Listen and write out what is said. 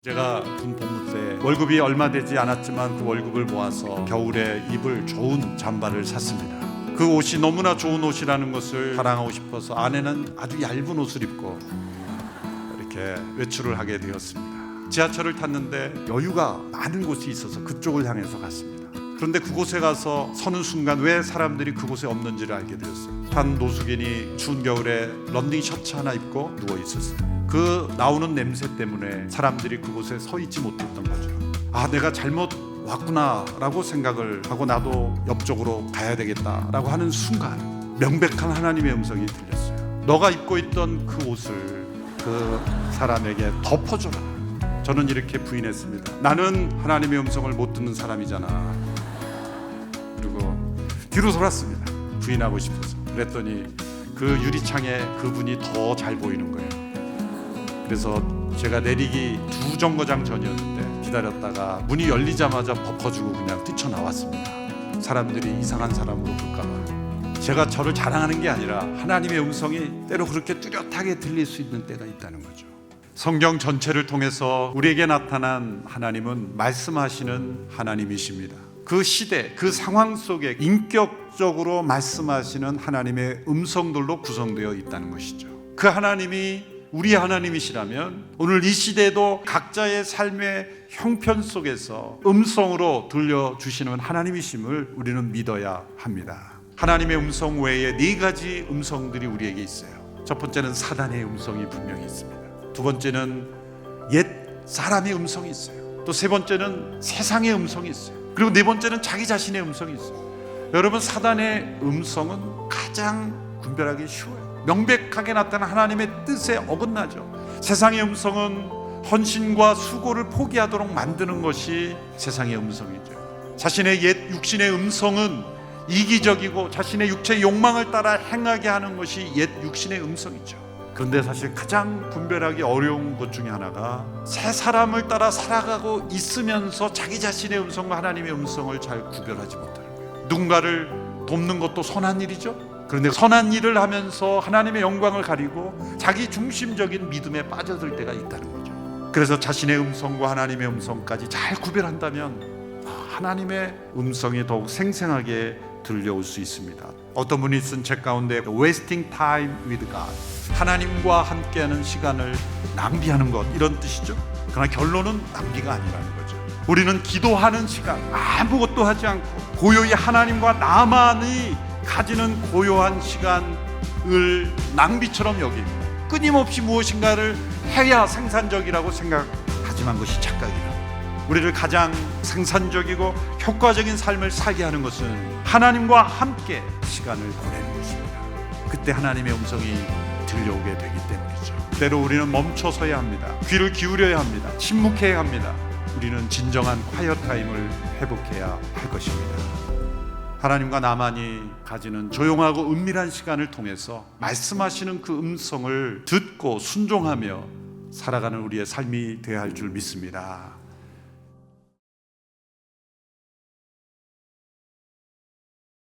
제가 군 복무 때 월급이 얼마 되지 않았지만 그 월급을 모아서 겨울에 입을 좋은 잠바를 샀습니다. 그 옷이 너무나 좋은 옷이라는 것을 자랑하고 싶어서 아내는 아주 얇은 옷을 입고 이렇게 외출을 하게 되었습니다. 지하철을 탔는데 여유가 많은 곳이 있어서 그쪽을 향해서 갔습니다. 그런데 그곳에 가서 서는 순간 왜 사람들이 그곳에 없는지를 알게 되었어요. 한 노숙인이 추운 겨울에 런닝 셔츠 하나 입고 누워 있었어요. 그 나오는 냄새 때문에 사람들이 그곳에 서 있지 못했던 거죠. 아, 내가 잘못 왔구나라고 생각을 하고 나도 옆쪽으로 가야 되겠다라고 하는 순간 명백한 하나님의 음성이 들렸어요. 너가 입고 있던 그 옷을 그 사람에게 덮어줘라. 저는 이렇게 부인했습니다. 나는 하나님의 음성을 못 듣는 사람이잖아. 그리고 뒤로 돌았습니다. 부인하고 싶어서. 그랬더니 그 유리창에 그분이 더 잘 보이는 거예요. 그래서 제가 내리기 2정거장 전이었는데 기다렸다가 문이 열리자마자 덮어주고 그냥 뛰쳐나왔습니다. 사람들이 이상한 사람으로 볼까봐. 제가 저를 자랑하는 게 아니라 하나님의 음성이 때로 그렇게 뚜렷하게 들릴 수 있는 때가 있다는 거죠. 성경 전체를 통해서 우리에게 나타난 하나님은 말씀하시는 하나님이십니다. 그 시대, 그 상황 속에 인격적으로 말씀하시는 하나님의 음성들로 구성되어 있다는 것이죠. 그 하나님이 우리 하나님이시라면 오늘 이 시대에도 각자의 삶의 형편 속에서 음성으로 들려주시는 하나님이심을 우리는 믿어야 합니다. 하나님의 음성 외에 4가지 음성들이 우리에게 있어요. 첫 번째는 사단의 음성이 분명히 있습니다. 두 번째는 옛 사람의 음성이 있어요. 또 세 번째는 세상의 음성이 있어요. 그리고 네 번째는 자기 자신의 음성이 있어요. 여러분, 사단의 음성은 가장 분별하기 쉬워요. 명백하게 나타난 하나님의 뜻에 어긋나죠. 세상의 음성은 헌신과 수고를 포기하도록 만드는 것이 세상의 음성이죠. 자신의 옛 육신의 음성은 이기적이고 자신의 육체의 욕망을 따라 행하게 하는 것이 옛 육신의 음성이죠. 그런데 사실 가장 분별하기 어려운 것 중에 하나가 새 사람을 따라 살아가고 있으면서 자기 자신의 음성과 하나님의 음성을 잘 구별하지 못하는 거예요. 누군가를 돕는 것도 선한 일이죠. 그런데 선한 일을 하면서 하나님의 영광을 가리고 자기 중심적인 믿음에 빠져들 때가 있다는 거죠. 그래서 자신의 음성과 하나님의 음성까지 잘 구별한다면 하나님의 음성이 더욱 생생하게 들려올 수 있습니다. 어떤 분이 쓴 책 가운데 Wasting time with God, 하나님과 함께하는 시간을 낭비하는 것, 이런 뜻이죠. 그러나 결론은 낭비가 아니라는 거죠. 우리는 기도하는 시간 아무것도 하지 않고 고요히 하나님과 나만이 가지는 고요한 시간을 낭비처럼 여깁니다. 끊임없이 무엇인가를 해야 생산적이라고 생각하지만 그것이 착각이다. 우리를 가장 생산적이고 효과적인 삶을 살게 하는 것은 하나님과 함께 시간을 보내는 것입니다. 그때 하나님의 음성이 들려오게 되기 때문이죠. 때로 우리는 멈춰서야 합니다. 귀를 기울여야 합니다. 침묵해야 합니다. 우리는 진정한 콰이어 타임을 회복해야 할 것입니다. 하나님과 나만이 가지는 조용하고 은밀한 시간을 통해서 말씀하시는 그 음성을 듣고 순종하며 살아가는 우리의 삶이 되어야 할 줄 믿습니다.